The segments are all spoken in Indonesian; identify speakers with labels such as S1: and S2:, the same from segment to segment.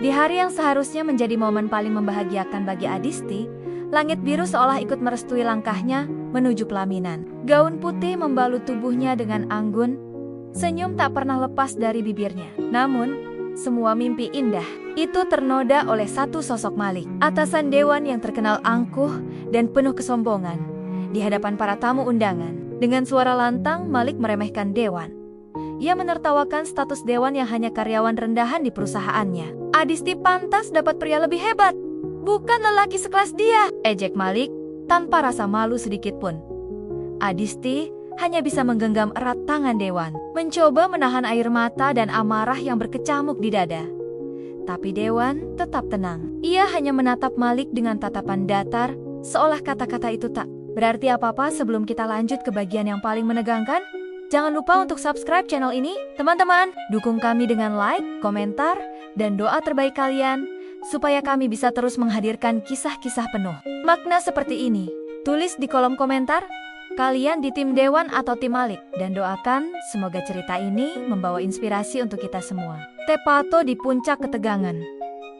S1: Di hari yang seharusnya menjadi momen paling membahagiakan bagi Adisti, langit biru seolah ikut merestui langkahnya menuju pelaminan. Gaun putih membalut tubuhnya dengan anggun, senyum tak pernah lepas dari bibirnya. Namun, semua mimpi indah itu ternoda oleh satu sosok Malik, atasan dewan yang terkenal angkuh dan penuh kesombongan. Di hadapan para tamu undangan, dengan suara lantang Malik meremehkan dewan. Ia menertawakan status dewan yang hanya karyawan rendahan di perusahaannya. Adisti pantas dapat pria lebih hebat, bukan lelaki sekelas dia, ejek Malik tanpa rasa malu sedikit pun. Adisti hanya bisa menggenggam erat tangan dewan, mencoba menahan air mata dan amarah yang berkecamuk di dada. Tapi dewan tetap tenang. Ia hanya menatap Malik dengan tatapan datar, seolah kata-kata itu tak berarti apa-apa. Sebelum kita lanjut ke bagian yang paling menegangkan, jangan lupa untuk subscribe channel ini, teman-teman. Dukung kami dengan like, komentar, dan doa terbaik kalian, supaya kami bisa terus menghadirkan kisah-kisah penuh makna seperti ini. Tulis di kolom komentar, kalian di tim Dewan atau tim Malik, dan doakan semoga cerita ini membawa inspirasi untuk kita semua. Tepato di puncak ketegangan,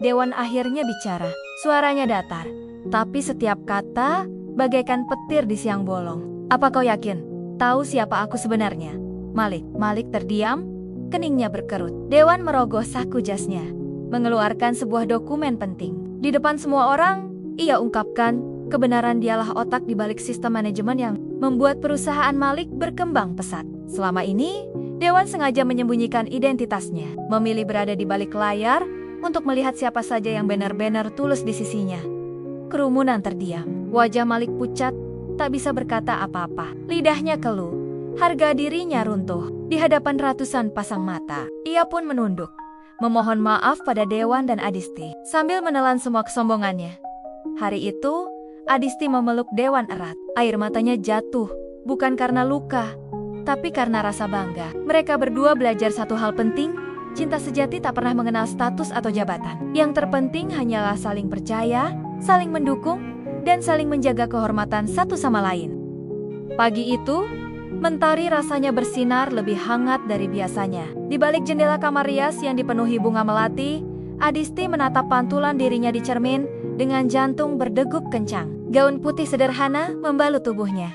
S1: Dewan akhirnya bicara. Suaranya datar, tapi setiap kata bagaikan petir di siang bolong. Apa kau yakin tahu siapa aku sebenarnya? Malik terdiam, keningnya berkerut. Dewan merogoh saku jasnya, mengeluarkan sebuah dokumen penting. Di depan semua orang, ia ungkapkan kebenaran dialah otak di balik sistem manajemen yang membuat perusahaan Malik berkembang pesat. Selama ini, Dewan sengaja menyembunyikan identitasnya, memilih berada di balik layar untuk melihat siapa saja yang benar-benar tulus di sisinya. Kerumunan terdiam, wajah Malik pucat, tak bisa berkata apa-apa. Lidahnya keluh, harga dirinya runtuh. Di hadapan ratusan pasang mata, ia pun menunduk, memohon maaf pada Dewan dan Adisti, sambil menelan semua kesombongannya. Hari itu, Adisti memeluk Dewan erat. Air matanya jatuh, bukan karena luka, tapi karena rasa bangga. Mereka berdua belajar satu hal penting, cinta sejati tak pernah mengenal status atau jabatan. Yang terpenting hanyalah saling percaya, saling mendukung, dan saling menjaga kehormatan satu sama lain. Pagi itu, mentari rasanya bersinar lebih hangat dari biasanya. Di balik jendela kamar rias yang dipenuhi bunga melati, Adisti menatap pantulan dirinya di cermin dengan jantung berdegup kencang. Gaun putih sederhana membalut tubuhnya.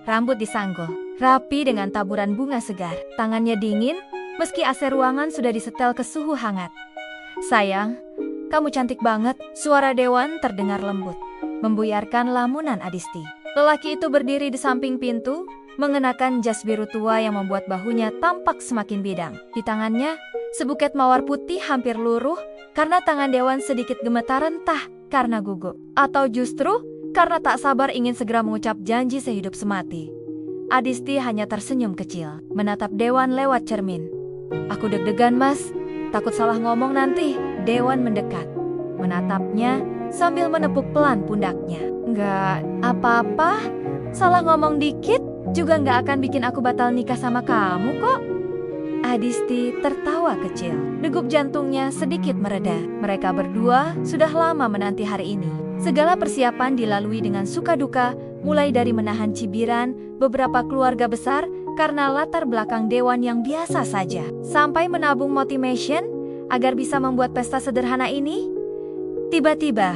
S1: Rambut disanggul, rapi dengan taburan bunga segar. Tangannya dingin, meski AC ruangan sudah disetel ke suhu hangat. Sayang, kamu cantik banget. Suara Dewan terdengar lembut, membuyarkan lamunan Adisti. Lelaki itu berdiri di samping pintu, mengenakan jas biru tua yang membuat bahunya tampak semakin bidang. Di tangannya, sebuket mawar putih hampir luruh karena tangan Dewan sedikit gemetar, entah karena gugup atau justru karena tak sabar ingin segera mengucap janji sehidup semati. Adisti hanya tersenyum kecil, menatap Dewan lewat cermin. Aku deg-degan, Mas. Takut salah ngomong nanti. Dewan mendekat, menatapnya sambil menepuk pelan pundaknya. Enggak apa-apa, salah ngomong dikit juga nggak akan bikin aku batal nikah sama kamu kok. Adisti tertawa kecil, degup jantungnya sedikit mereda. Mereka berdua sudah lama menanti hari ini. Segala persiapan dilalui dengan suka duka, mulai dari menahan cibiran beberapa keluarga besar karena latar belakang Dewan yang biasa saja, sampai menabung motivation agar bisa membuat pesta sederhana ini. Tiba-tiba,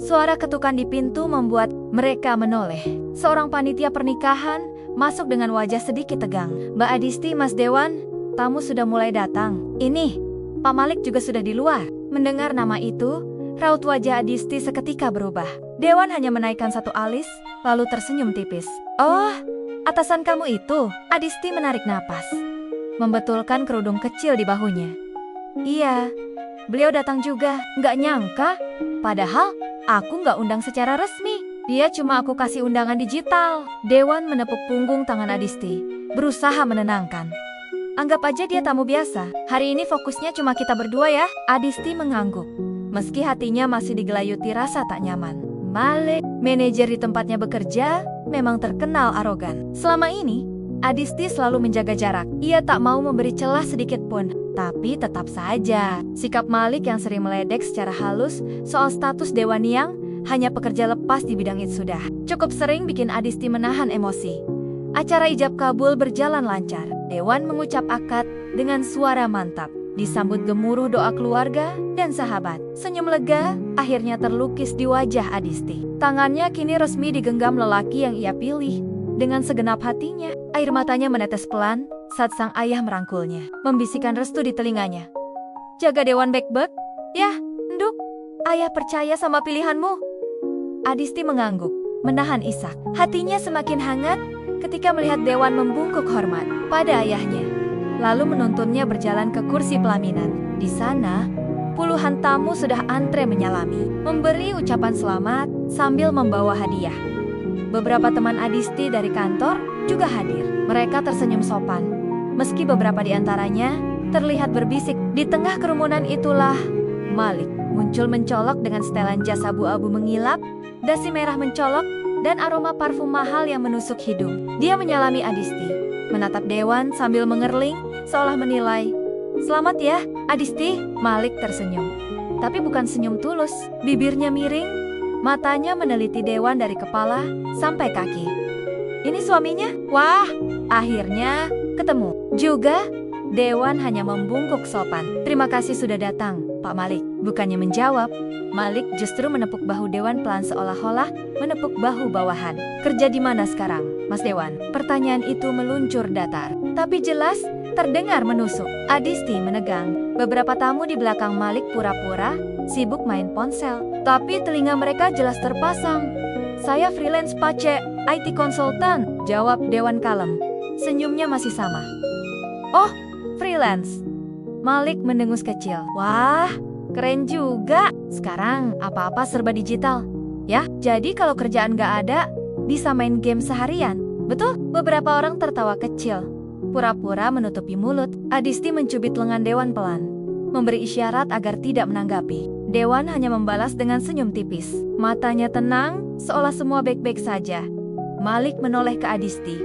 S1: suara ketukan di pintu membuat mereka menoleh. Seorang panitia pernikahan masuk dengan wajah sedikit tegang. Mbak Adisti, Mas Dewan, tamu sudah mulai datang. Ini, Pak Malik juga sudah di luar. Mendengar nama itu, raut wajah Adisti seketika berubah. Dewan hanya menaikkan satu alis, lalu tersenyum tipis. Oh, atasan kamu itu? Adisti menarik napas, membetulkan kerudung kecil di bahunya. Iya, beliau datang juga. Nggak nyangka, padahal aku nggak undang secara resmi. Dia cuma aku kasih undangan digital. Dewan menepuk punggung tangan Adisti, berusaha menenangkan. Anggap aja dia tamu biasa. Hari ini fokusnya cuma kita berdua ya. Adisti mengangguk, meski hatinya masih digelayuti rasa tak nyaman. Malik, manajer di tempatnya bekerja, memang terkenal arogan. Selama ini, Adisti selalu menjaga jarak. Ia tak mau memberi celah sedikit pun. Tapi tetap saja, sikap Malik yang sering meledek secara halus soal status Dewan yang hanya pekerja lepas di bidang itu sudah cukup sering bikin Adisti menahan emosi. Acara ijab kabul berjalan lancar. Dewan mengucap akad dengan suara mantap. disambut gemuruh doa keluarga dan sahabat. Senyum lega akhirnya terlukis di wajah Adisti. Tangannya kini resmi digenggam lelaki yang ia pilih. Dengan segenap hatinya, air matanya menetes pelan saat sang ayah merangkulnya, membisikkan restu di telinganya. Jaga Dewan baik-baik, ya, Nduk. Ayah percaya sama pilihanmu. Adisti mengangguk, menahan isak. Hatinya semakin hangat ketika melihat Dewan membungkuk hormat pada ayahnya, lalu menuntunnya berjalan ke kursi pelaminan. Di sana, puluhan tamu sudah antre menyalami, memberi ucapan selamat sambil membawa hadiah. Beberapa teman Adisti dari kantor juga hadir. Mereka tersenyum sopan, meski beberapa di antaranya terlihat berbisik. Di tengah kerumunan itulah Malik muncul mencolok dengan setelan jas abu-abu mengilap, dasi merah mencolok, dan aroma parfum mahal yang menusuk hidung. Dia menyalami Adisti, menatap Dewan sambil mengerling, seolah menilai. Selamat ya, Adisti. Malik tersenyum, tapi bukan senyum tulus. Bibirnya miring, matanya meneliti Dewan dari kepala sampai kaki. Ini suaminya? Wah, akhirnya ketemu juga. Dewan hanya membungkuk sopan. Terima kasih sudah datang, Pak Malik. Bukannya menjawab, Malik justru menepuk bahu Dewan pelan seolah-olah menepuk bahu bawahan. Kerja di mana sekarang, Mas Dewan? Pertanyaan itu meluncur datar, tapi jelas terdengar menusuk. Adisti menegang. Beberapa tamu di belakang Malik pura-pura sibuk main ponsel, tapi telinga mereka jelas terpasang. Saya freelance Pace, IT konsultan, jawab Dewan kalem. Senyumnya masih sama. Oh, freelance. Malik mendengus kecil. Wah, keren juga. Sekarang apa-apa serba digital. Ya, jadi kalau kerjaan gak ada, bisa main game seharian. Betul? Beberapa orang tertawa kecil, pura-pura menutupi mulut. Adisti mencubit lengan Dewan pelan, memberi isyarat agar tidak menanggapi. Dewan hanya membalas dengan senyum tipis. Matanya tenang, seolah semua baik-baik saja. Malik menoleh ke Adisti.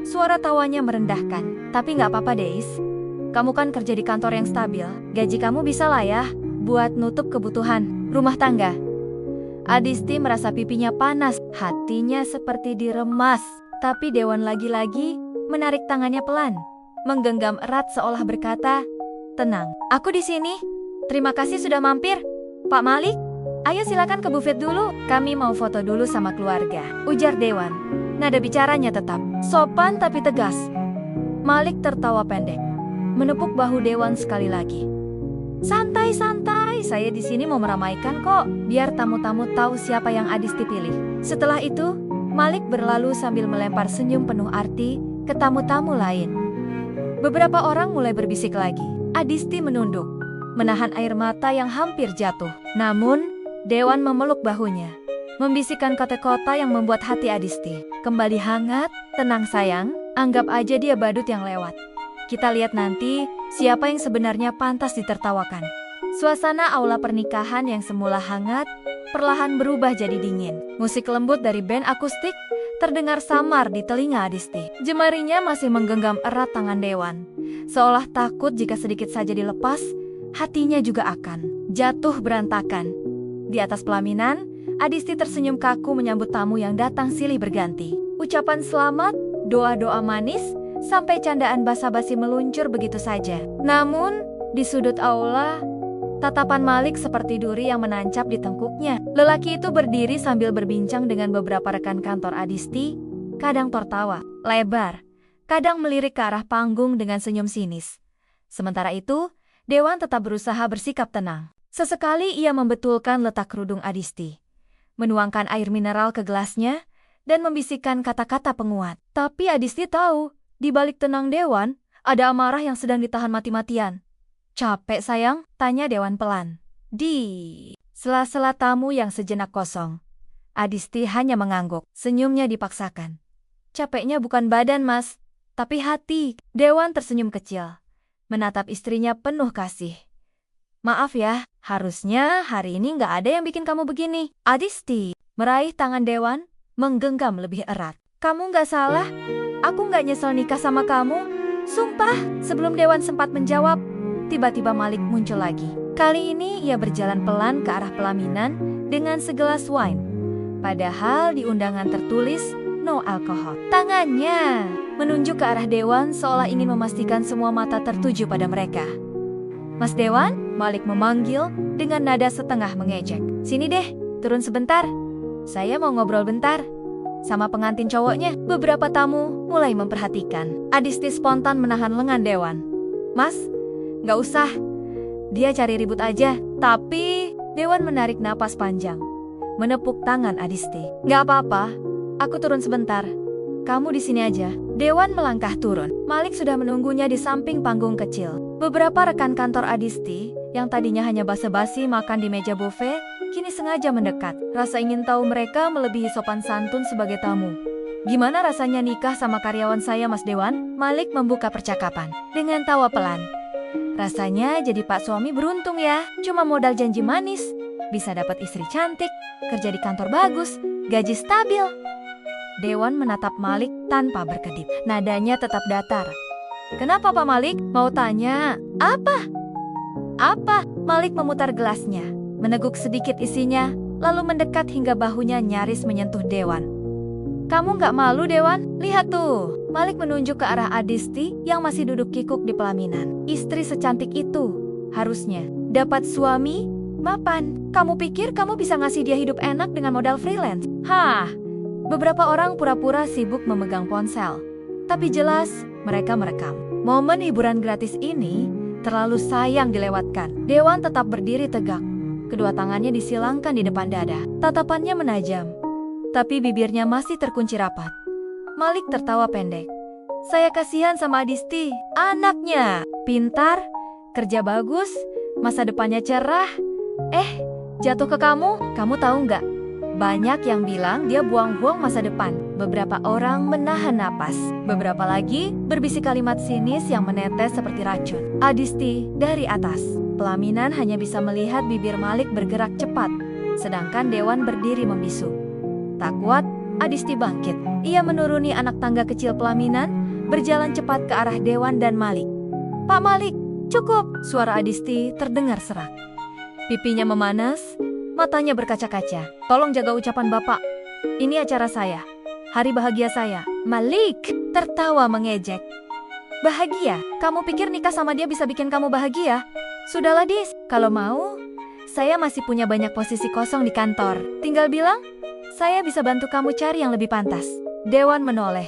S1: Suara tawanya merendahkan. Tapi gak apa-apa, Deis. Kamu kan kerja di kantor yang stabil. Gaji kamu bisa lah ya, buat nutup kebutuhan rumah tangga. Adisti merasa pipinya panas, hatinya seperti diremas. Tapi Dewan lagi-lagi menarik tangannya pelan, menggenggam erat seolah berkata, tenang, aku di sini. Terima kasih sudah mampir, Pak Malik. Ayo silakan ke bufet dulu. Kami mau foto dulu sama keluarga, ujar Dewan. Nada bicaranya tetap sopan tapi tegas. Malik tertawa pendek, menepuk bahu Dewan sekali lagi. Santai-santai, saya di sini mau meramaikan kok, biar tamu-tamu tahu siapa yang Adisti pilih. Setelah itu, Malik berlalu sambil melempar senyum penuh arti ke tamu-tamu lain. Beberapa orang mulai berbisik lagi. Adisti menunduk, menahan air mata yang hampir jatuh. Namun, Dewan memeluk bahunya, membisikkan kata-kata yang membuat hati Adisti kembali hangat. Tenang sayang, anggap aja dia badut yang lewat. Kita lihat nanti siapa yang sebenarnya pantas ditertawakan. Suasana aula pernikahan yang semula hangat perlahan berubah jadi dingin. Musik lembut dari band akustik terdengar samar di telinga Adisti. Jemarinya masih menggenggam erat tangan Dewan, seolah takut jika sedikit saja dilepas, hatinya juga akan jatuh berantakan. Di atas pelaminan, Adisti tersenyum kaku menyambut tamu yang datang silih berganti. Ucapan selamat, doa-doa manis, sampai candaan basa-basi meluncur begitu saja. Namun, di sudut aula, tatapan Malik seperti duri yang menancap di tengkuknya. Lelaki itu berdiri sambil berbincang dengan beberapa rekan kantor Adisti, kadang tertawa lebar, kadang melirik ke arah panggung dengan senyum sinis. Sementara itu, Dewan tetap berusaha bersikap tenang. Sesekali ia membetulkan letak kerudung Adisti, menuangkan air mineral ke gelasnya, dan membisikkan kata-kata penguat. Tapi Adisti tahu, di balik tenang Dewan, ada amarah yang sedang ditahan mati-matian. Capek sayang? Tanya Dewan pelan. Di sela-sela tamu yang sejenak kosong, Adisti hanya mengangguk, senyumnya dipaksakan. Capeknya bukan badan mas, tapi hati. Dewan tersenyum kecil, menatap istrinya penuh kasih. Maaf ya, harusnya hari ini nggak ada yang bikin kamu begini. Adisti meraih tangan Dewan, menggenggam lebih erat. Kamu nggak salah, aku nggak nyesel nikah sama kamu. Sumpah. Sebelum Dewan sempat menjawab, tiba-tiba Malik muncul lagi. Kali ini ia berjalan pelan ke arah pelaminan dengan segelas wine. Padahal di undangan tertulis no alkohol. Tangannya menunjuk ke arah Dewan seolah ingin memastikan semua mata tertuju pada mereka. Mas Dewan, Malik memanggil dengan nada setengah mengejek. Sini deh, turun sebentar. Saya mau ngobrol bentar sama pengantin cowoknya. Beberapa tamu mulai memperhatikan. Adisti spontan menahan lengan Dewan. Mas, nggak usah. Dia cari ribut aja. Tapi Dewan menarik napas panjang, menepuk tangan Adisti. Nggak apa-apa, aku turun sebentar. Kamu di sini aja. Dewan melangkah turun. Malik sudah menunggunya di samping panggung kecil. Beberapa rekan kantor Adisti yang tadinya hanya basa-basi makan di meja buffet, kini sengaja mendekat. Rasa ingin tahu mereka melebihi sopan santun sebagai tamu. Gimana rasanya nikah sama karyawan saya, Mas Dewan? Malik membuka percakapan dengan tawa pelan. Rasanya jadi pak suami beruntung ya. Cuma modal janji manis, bisa dapat istri cantik, kerja di kantor bagus, gaji stabil. Dewan menatap Malik tanpa berkedip. Nadanya tetap datar. Kenapa Pak Malik? Mau tanya? Apa? Apa? Malik memutar gelasnya, meneguk sedikit isinya, lalu mendekat hingga bahunya nyaris menyentuh Dewan. Kamu nggak malu, Dewan? Lihat tuh. Malik menunjuk ke arah Adisti yang masih duduk kikuk di pelaminan. Istri secantik itu harusnya dapat suami mapan. Kamu pikir kamu bisa ngasih dia hidup enak dengan modal freelance? Hah? Beberapa orang pura-pura sibuk memegang ponsel, tapi jelas mereka merekam. Momen hiburan gratis ini terlalu sayang dilewatkan. Dewan tetap berdiri tegak. Kedua tangannya disilangkan di depan dada. Tatapannya menajam, tapi bibirnya masih terkunci rapat. Malik tertawa pendek. Saya kasihan sama Adisti. Anaknya pintar, kerja bagus, masa depannya cerah. Jatuh ke kamu? Kamu tahu nggak? Banyak yang bilang dia buang-buang masa depan. Beberapa orang menahan napas. Beberapa lagi berbisik kalimat sinis yang menetes seperti racun. Adisti dari atas pelaminan hanya bisa melihat bibir Malik bergerak cepat, sedangkan Dewan berdiri membisu. Tak kuat, Adisti bangkit. Ia menuruni anak tangga kecil pelaminan, berjalan cepat ke arah Dewan dan Malik. Pak Malik, cukup! Suara Adisti terdengar serak. Pipinya memanas, matanya berkaca-kaca. Tolong jaga ucapan Bapak. Ini acara saya. Hari bahagia saya. Malik tertawa mengejek. Bahagia? Kamu pikir nikah sama dia bisa bikin kamu bahagia? Sudahlah, Dis. Kalau mau, saya masih punya banyak posisi kosong di kantor. Tinggal bilang, saya bisa bantu kamu cari yang lebih pantas. Dewan menoleh,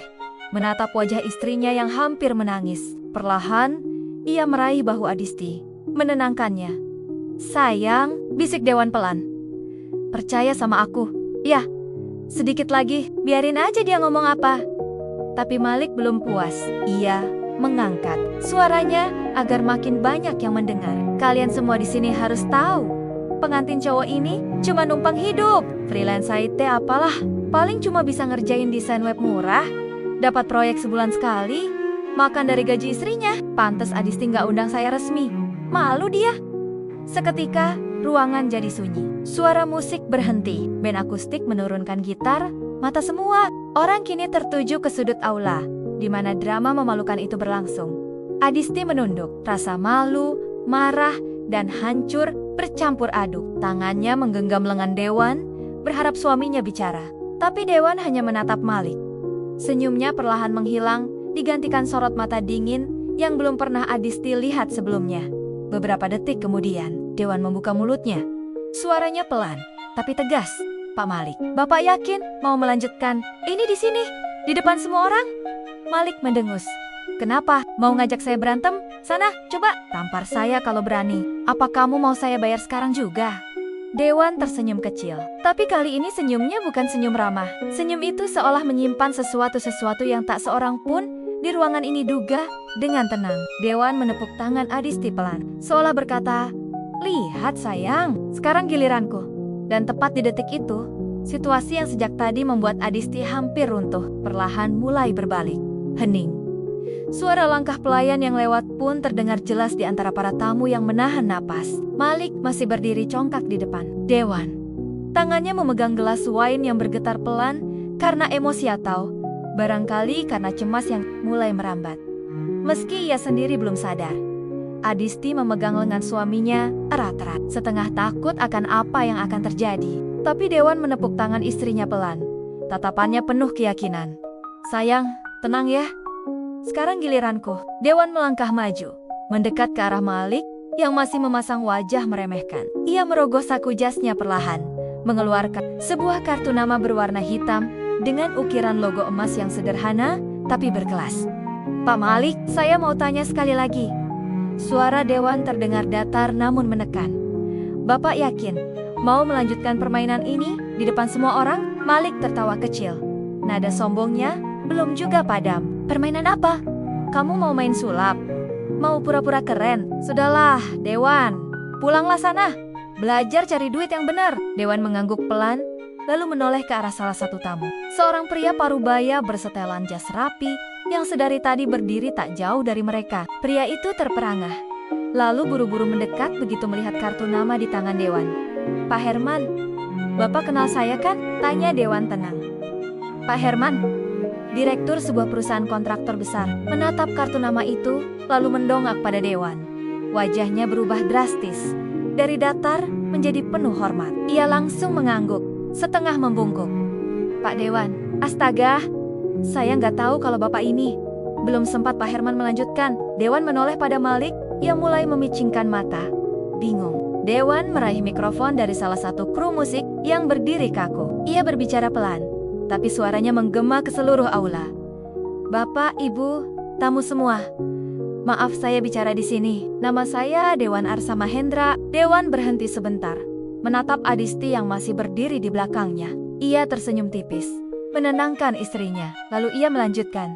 S1: menatap wajah istrinya yang hampir menangis. Perlahan, ia meraih bahu Adisti, menenangkannya. Sayang, bisik Dewan pelan. Percaya sama aku. Ya, sedikit lagi, biarin aja dia ngomong apa. Tapi Malik belum puas. Ia mengangkat suaranya agar makin banyak yang mendengar. Kalian semua di sini harus tahu, pengantin cowok ini cuma numpang hidup. Freelance IT apalah, paling cuma bisa ngerjain desain web murah, dapat proyek sebulan sekali, makan dari gaji istrinya. Pantes Adisti nggak undang saya resmi. Malu dia. Seketika, ruangan jadi sunyi. Suara musik berhenti. Band akustik menurunkan gitar. Mata semua orang kini tertuju ke sudut aula, di mana drama memalukan itu berlangsung. Adisti menunduk. Rasa malu, marah, dan hancur bercampur aduk. Tangannya menggenggam lengan Dewan, berharap suaminya bicara. Tapi Dewan hanya menatap Malik. Senyumnya perlahan menghilang, digantikan sorot mata dingin yang belum pernah Adisti lihat sebelumnya. Beberapa detik kemudian, Dewan membuka mulutnya. Suaranya pelan, tapi tegas. Pak Malik, Bapak yakin mau melanjutkan ini di sini, di depan semua orang? Malik mendengus. Kenapa? Mau ngajak saya berantem? Sana, coba tampar saya kalau berani. Apa kamu mau saya bayar sekarang juga? Dewan tersenyum kecil. Tapi kali ini senyumnya bukan senyum ramah. Senyum itu seolah menyimpan sesuatu yang tak seorang pun di ruangan ini duga. Dengan tenang, Dewan menepuk tangan Adisti pelan, seolah berkata, "Lihat sayang, sekarang giliranku." Dan tepat di detik itu, situasi yang sejak tadi membuat Adisti hampir runtuh, perlahan mulai berbalik. Hening. Suara langkah pelayan yang lewat pun terdengar jelas di antara para tamu yang menahan napas. Malik masih berdiri congkak di depan Dewan. Tangannya memegang gelas wine yang bergetar pelan karena emosi atau barangkali karena cemas yang mulai merambat. Meski ia sendiri belum sadar, Adisti memegang lengan suaminya erat-erat, setengah takut akan apa yang akan terjadi. Tapi Dewan menepuk tangan istrinya pelan. Tatapannya penuh keyakinan. "Sayang, tenang ya. Sekarang giliranku." Dewan melangkah maju, mendekat ke arah Malik yang masih memasang wajah meremehkan. Ia merogoh saku jasnya perlahan, mengeluarkan sebuah kartu nama berwarna hitam dengan ukiran logo emas yang sederhana tapi berkelas. "Pak Malik, saya mau tanya sekali lagi." Suara Dewan terdengar datar namun menekan. "Bapak yakin mau melanjutkan permainan ini di depan semua orang?" Malik tertawa kecil. Nada sombongnya belum juga padam. "Permainan apa? Kamu mau main sulap? Mau pura-pura keren? Sudahlah, Dewan. Pulanglah sana. Belajar cari duit yang benar." Dewan mengangguk pelan, lalu menoleh ke arah salah satu tamu. Seorang pria parubaya bersetelan jas rapi yang sedari tadi berdiri tak jauh dari mereka. Pria itu terperangah, lalu buru-buru mendekat begitu melihat kartu nama di tangan Dewan. "Pak Herman, Bapak kenal saya kan?" tanya Dewan tenang. "Pak Herman, direktur sebuah perusahaan kontraktor besar," menatap kartu nama itu, lalu mendongak pada Dewan. Wajahnya berubah drastis, dari datar menjadi penuh hormat. Ia langsung mengangguk, setengah membungkuk. "Pak Dewan, astaga, saya nggak tahu kalau Bapak ini." Belum sempat Pak Herman melanjutkan, Dewan menoleh pada Malik yang mulai memicingkan mata. Bingung, Dewan meraih mikrofon dari salah satu kru musik yang berdiri kaku. Ia berbicara pelan, tapi suaranya menggema ke seluruh aula. "Bapak, Ibu, tamu semua. Maaf saya bicara di sini. Nama saya Dewan Arsa Mahendra." Dewan berhenti sebentar, menatap Adisti yang masih berdiri di belakangnya. Ia tersenyum tipis, menenangkan istrinya. Lalu ia melanjutkan,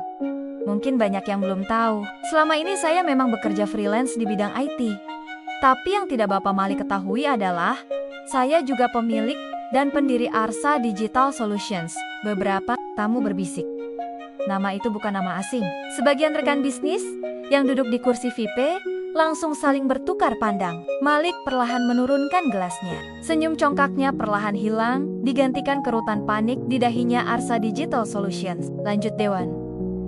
S1: "Mungkin banyak yang belum tahu. Selama ini saya memang bekerja freelance di bidang IT. Tapi yang tidak Bapak Malik ketahui adalah, saya juga pemilik dan pendiri Arsa Digital Solutions." Beberapa tamu berbisik. Nama itu bukan nama asing. Sebagian rekan bisnis yang duduk di kursi VIP langsung saling bertukar pandang. Malik perlahan menurunkan gelasnya. Senyum congkaknya perlahan hilang, digantikan kerutan panik di dahinya. "Arsa Digital Solutions," lanjut Dewan.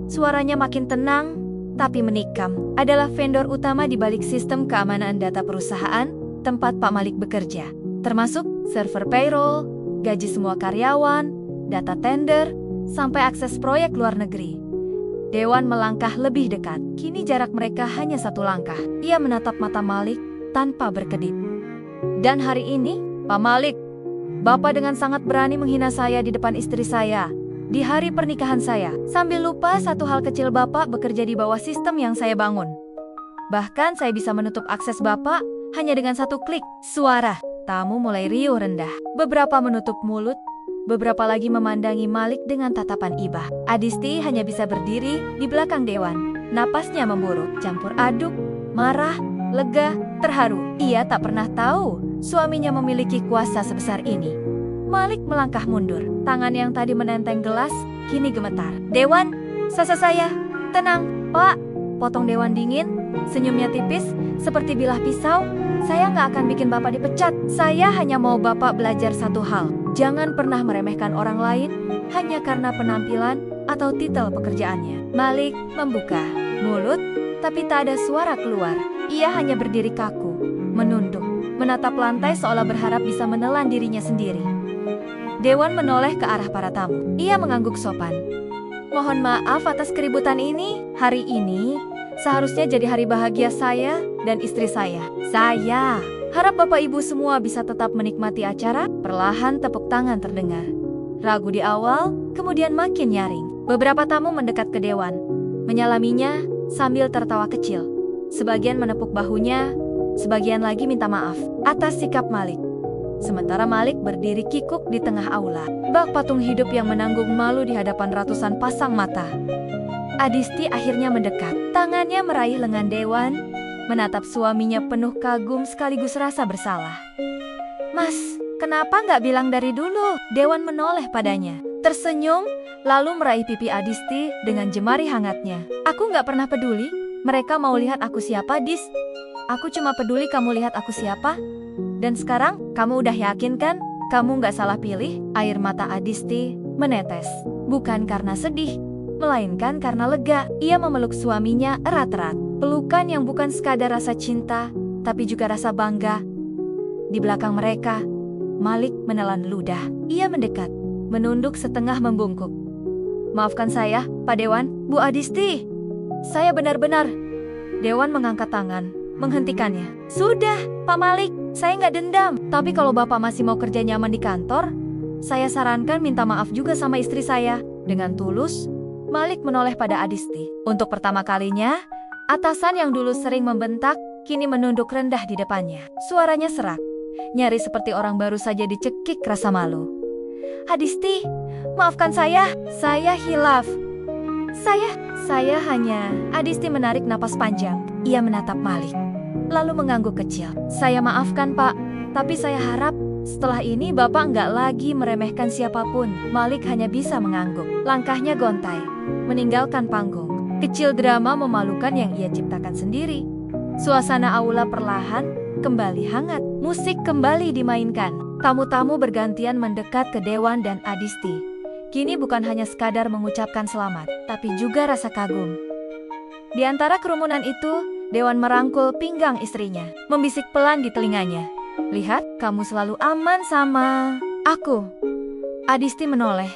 S1: Suaranya makin tenang, tapi menikam. "Adalah vendor utama di balik sistem keamanan data perusahaan tempat Pak Malik bekerja. Termasuk server payroll, gaji semua karyawan, data tender, sampai akses proyek luar negeri." Dewan melangkah lebih dekat. Kini jarak mereka hanya satu langkah. Ia menatap mata Malik tanpa berkedip. "Dan hari ini, Pak Malik, Bapak dengan sangat berani menghina saya di depan istri saya di hari pernikahan saya, sambil lupa satu hal kecil, Bapak bekerja di bawah sistem yang saya bangun. Bahkan saya bisa menutup akses Bapak hanya dengan satu klik." Suara tamu mulai riuh rendah. Beberapa menutup mulut, beberapa lagi memandangi Malik dengan tatapan iba. Adisti hanya bisa berdiri di belakang Dewan. Napasnya memburuk, campur aduk, marah, lega, terharu. Ia tak pernah tahu suaminya memiliki kuasa sebesar ini. Malik melangkah mundur. Tangan yang tadi menenteng gelas kini gemetar. "Dewan, saya. Tenang, Pak," potong Dewan dingin. Senyumnya tipis seperti bilah pisau. "Saya nggak akan bikin Bapak dipecat. Saya hanya mau Bapak belajar satu hal. Jangan pernah meremehkan orang lain hanya karena penampilan atau titel pekerjaannya." Malik membuka mulut, tapi tak ada suara keluar. Ia hanya berdiri kaku, menunduk, menatap lantai seolah berharap bisa menelan dirinya sendiri. Dewan menoleh ke arah para tamu. Ia mengangguk sopan. "Mohon maaf atas keributan ini. Hari ini seharusnya jadi hari bahagia saya dan istri saya. Saya harap Bapak Ibu semua bisa tetap menikmati acara." Perlahan tepuk tangan terdengar. Ragu di awal, kemudian makin nyaring. Beberapa tamu mendekat ke Dewan, menyalaminya sambil tertawa kecil. Sebagian menepuk bahunya, sebagian lagi minta maaf atas sikap Malik. Sementara Malik berdiri kikuk di tengah aula, bak patung hidup yang menanggung malu di hadapan ratusan pasang mata. Adisti akhirnya mendekat. Tangannya meraih lengan Dewan, menatap suaminya penuh kagum sekaligus rasa bersalah. "Mas, kenapa nggak bilang dari dulu?" Dewan menoleh padanya, tersenyum, lalu meraih pipi Adisti dengan jemari hangatnya. "Aku nggak pernah peduli mereka mau lihat aku siapa, Dis. Aku cuma peduli kamu lihat aku siapa. Dan sekarang, kamu udah yakin kan? Kamu nggak salah pilih." Air mata Adisti menetes, bukan karena sedih, melainkan karena lega. Ia memeluk suaminya erat-erat. Pelukan yang bukan sekadar rasa cinta, tapi juga rasa bangga. Di belakang mereka, Malik menelan ludah. Ia mendekat, menunduk setengah membungkuk. "Maafkan saya, Pak Dewan, Bu Adisti. Saya benar-benar..." Dewan mengangkat tangan, menghentikannya. Sudah, Pak Malik, saya nggak dendam. Tapi kalau Bapak masih mau kerja nyaman di kantor, saya sarankan minta maaf juga sama istri saya. Dengan tulus, Malik menoleh pada Adisti. Untuk pertama kalinya, atasan yang dulu sering membentak, kini menunduk rendah di depannya. Suaranya serak, nyaris seperti orang baru saja dicekik rasa malu. Adisti, maafkan saya hilaf. Saya hanya... Adisti menarik napas panjang. Ia menatap Malik, lalu mengangguk kecil. Saya maafkan, Pak, tapi saya harap setelah ini Bapak nggak lagi meremehkan siapapun. Malik hanya bisa mengangguk. Langkahnya gontai, meninggalkan panggung. Kecil drama memalukan yang ia ciptakan sendiri. Suasana aula perlahan kembali hangat. Musik kembali dimainkan. Tamu-tamu bergantian mendekat ke Dewan dan Adisti. Kini bukan hanya sekadar mengucapkan selamat, tapi juga rasa kagum. Di antara kerumunan itu, Dewan merangkul pinggang istrinya, membisik pelan di telinganya. Lihat, kamu selalu aman sama aku. Adisti menoleh,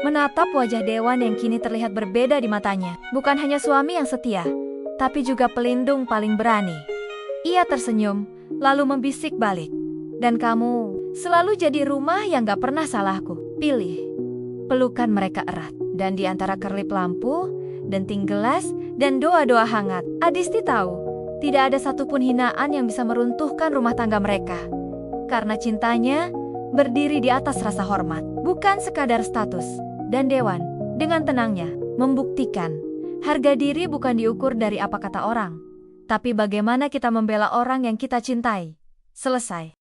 S1: menatap wajah Dewan yang kini terlihat berbeda di matanya. Bukan hanya suami yang setia, tapi juga pelindung paling berani. Ia tersenyum, lalu membisik balik. Dan kamu selalu jadi rumah yang gak pernah salahku pilih. Pelukan mereka erat, dan di antara kerlip lampu, denting gelas, dan doa-doa hangat, Adisti tahu, tidak ada satupun hinaan yang bisa meruntuhkan rumah tangga mereka. Karena cintanya berdiri di atas rasa hormat, bukan sekadar status. Dan Dewan, dengan tenangnya, membuktikan, harga diri bukan diukur dari apa kata orang, tapi bagaimana kita membela orang yang kita cintai. Selesai.